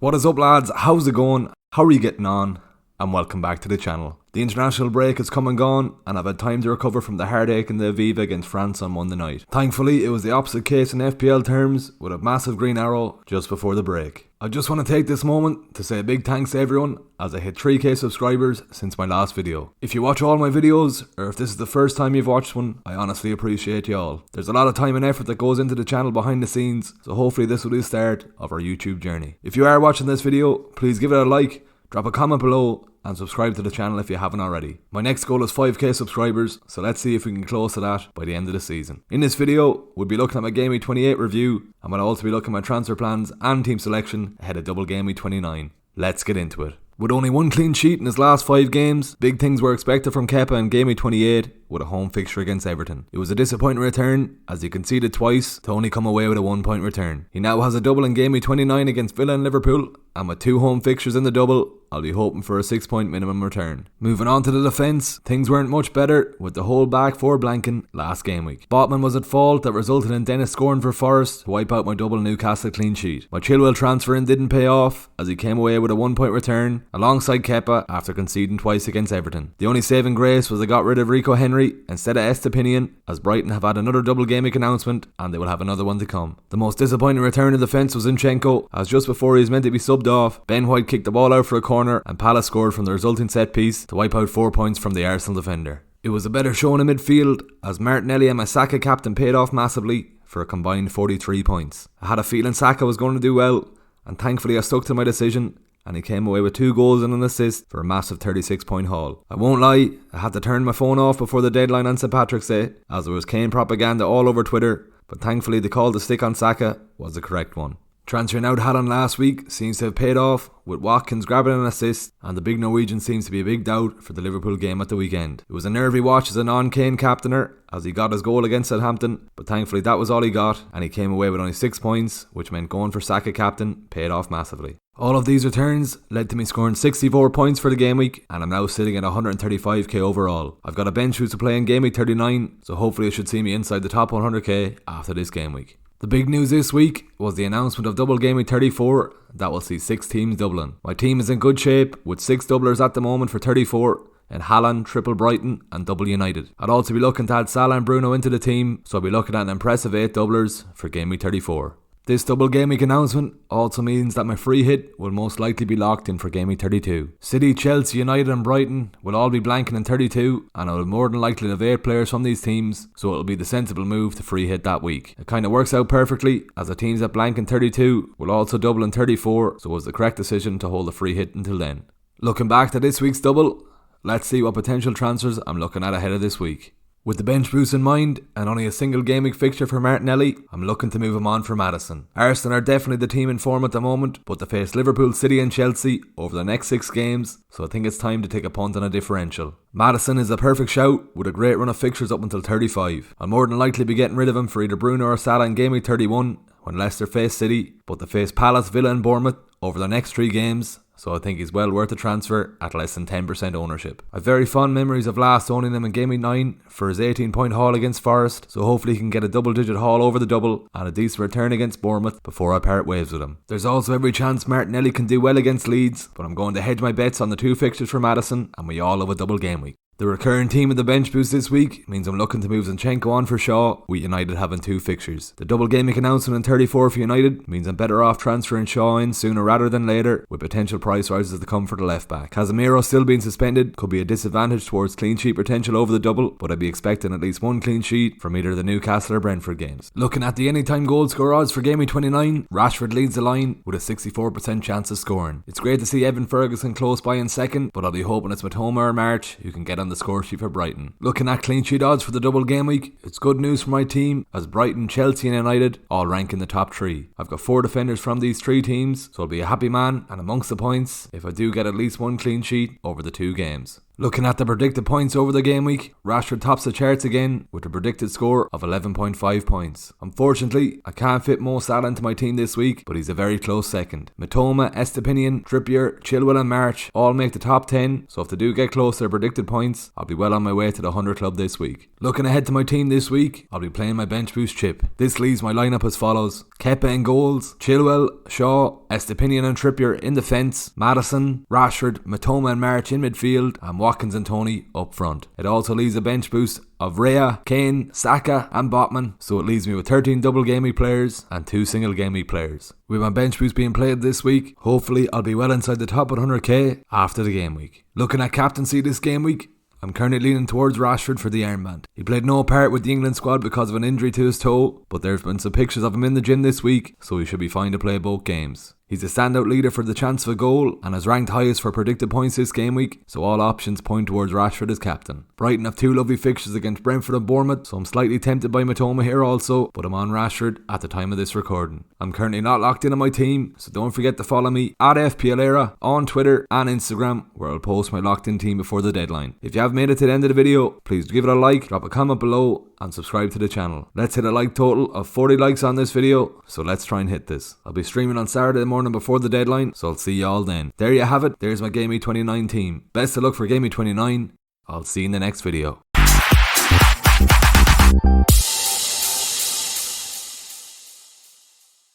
What is up, lads? How's it going? How are you getting on? And welcome back to the channel. The international break has come and gone, and I've had time to recover from the heartache in the Aviva against France on Monday night. Thankfully, it was the opposite case in FPL terms, with a massive green arrow just before the break. I just want to take this moment to say a big thanks to everyone, as I hit 3k subscribers since my last video. If you watch all my videos, or if this is the first time you've watched one, I honestly appreciate you all. There's a lot of time and effort that goes into the channel behind the scenes, so hopefully this will be the start of our YouTube journey. If you are watching this video, please give it a like, drop a comment below, and subscribe to the channel if you haven't already. My next goal is 5k subscribers, so let's see if we can close to that by the end of the season. In this video, we'll be looking at my Game Week 28 review, and we'll also be looking at my transfer plans and team selection ahead of double Game Week 29. Let's get into it. With only one clean sheet in his last 5 games, big things were expected from Kepa in Game Week 28 with a home fixture against Everton. It was a disappointing return as he conceded twice to only come away with a 1-point return. He now has a double in Game Week 29 against Villa and Liverpool, and with 2 home fixtures in the double, I'll be hoping for a 6-point minimum return. Moving on to the defence, things weren't much better with the whole back 4 blanking last game week. Botman was at fault that resulted in Dennis scoring for Forest to wipe out my double Newcastle clean sheet. My Chilwell transfer in didn't pay off as he came away with a 1-point return alongside Kepa after conceding twice against Everton. The only saving grace was I got rid of Rico Henry instead of Estepinian, as Brighton have had another double game week announcement and they will have another one to come. The most disappointing return in defence was Zinchenko, as just before he was meant to be subbed off, Ben White kicked the ball out for a corner and Palace scored from the resulting set piece to wipe out 4 points from the Arsenal defender. It was a better showing in midfield as Martinelli and my Saka captain paid off massively for a combined 43 points. I had a feeling Saka was going to do well, and thankfully I stuck to my decision and he came away with 2 goals and an assist for a massive 36-point haul. I won't lie, I had to turn my phone off before the deadline on St Patrick's Day as there was Kane propaganda all over Twitter, but thankfully the call to stick on Saka was the correct one. Transferring out Haaland last week seems to have paid off, with Watkins grabbing an assist, and the big Norwegian seems to be a big doubt for the Liverpool game at the weekend. It was a nervy watch as a non-Kane captainer as he got his goal against Southampton, but thankfully that was all he got and he came away with only 6 points, which meant going for Saka captain paid off massively. All of these returns led to me scoring 64 points for the game week, and I'm now sitting at 135k overall. I've got a bench who's to play in game week 39, so hopefully it should see me inside the top 100k after this game week. The big news this week was the announcement of double game week 34 that will see 6 teams doubling. My team is in good shape with 6 doublers at the moment for 34 in Haaland, triple Brighton and double United. I'd also be looking to add Salah and Bruno into the team, so I'll be looking at an impressive 8 doublers for game week 34. This double game week announcement also means that my free hit will most likely be locked in for game week 32. City, Chelsea, United and Brighton will all be blanking in 32, and I will more than likely have 8 players from these teams, so it will be the sensible move to free hit that week. It kind of works out perfectly as the teams that blank in 32 will also double in 34, so it was the correct decision to hold the free hit until then. Looking back to this week's double, let's see what potential transfers I'm looking at ahead of this week. With the bench boost in mind and only a single game week fixture for Martinelli, I'm looking to move him on for Maddison. Arsenal are definitely the team in form at the moment, but they face Liverpool, City and Chelsea over the next 6 games, so I think it's time to take a punt on a differential. Maddison is a perfect shout with a great run of fixtures up until 35. I'll more than likely be getting rid of him for either Bruno or Salah in game week 31 when Leicester face City, but they face Palace, Villa and Bournemouth over the next 3 games, so I think he's well worth a transfer at less than 10% ownership. I've very fond memories of last owning him in Game Week 9 for his 18-point haul against Forest, so hopefully he can get a double-digit haul over the double and a decent return against Bournemouth before I part ways with him. There's also every chance Martinelli can do well against Leeds, but I'm going to hedge my bets on the 2 fixtures for Maddison, and we all love a double game week. The recurring team in the bench boost this week means I'm looking to move Zinchenko on for Shaw, with United having 2 fixtures. The double game week announcement in 34 for United means I'm better off transferring Shaw in sooner rather than later, with potential price rises to come for the left back. Casemiro still being suspended could be a disadvantage towards clean sheet potential over the double, but I'd be expecting at least 1 clean sheet from either the Newcastle or Brentford games. Looking at the anytime goal score odds for game week 29, Rashford leads the line with a 64% chance of scoring. It's great to see Evan Ferguson close by in second, but I'll be hoping it's Matoma or March who can get on the score sheet for Brighton. Looking at clean sheet odds for the double game week, it's good news for my team as Brighton, Chelsea and United all rank in the top 3. I've got 4 defenders from these 3 teams, so I'll be a happy man and amongst the points if I do get at least 1 clean sheet over the 2 games. Looking at the predicted points over the game week, Rashford tops the charts again with a predicted score of 11.5 points. Unfortunately, I can't fit Mo Salah into my team this week, but he's a very close second. Mitoma, Estepinian, Trippier, Chilwell and March all make the top 10, so if they do get close to their predicted points, I'll be well on my way to the 100 club this week. Looking ahead to my team this week, I'll be playing my bench boost chip. This leaves my lineup as follows: Kepa in goals, Chilwell, Shaw, Estepinian and Trippier in defence, Maddison, Rashford, Mitoma and March in midfield, and Watkins and Tony up front. It also leaves a bench boost of Raya, Kane, Saka and Botman, so it leaves me with 13 double game week players and 2 single game week players. With my bench boost being played this week, hopefully I'll be well inside the top 100k after the game week. Looking at captaincy this game week, I'm currently leaning towards Rashford for the armband. He played no part with the England squad because of an injury to his toe, but there's been some pictures of him in the gym this week, so he should be fine to play both games. He's a standout leader for the chance of a goal and has ranked highest for predicted points this game week, so all options point towards Rashford as captain. Brighton have 2 lovely fixtures against Brentford and Bournemouth, so I'm slightly tempted by Mitoma here also, but I'm on Rashford at the time of this recording. I'm currently not locked in on my team, so don't forget to follow me at FPL Era on Twitter and Instagram, where I'll post my locked in team before the deadline. If you have made it to the end of the video, please give it a like, drop a comment below and subscribe to the channel. Let's hit a like total of 40 likes on this video, so let's try and hit this. I'll be streaming on Saturday morning before the deadline, so I'll see you all then. There you have it, there's my GW29 team. Best of luck for GW29, I'll see you in the next video.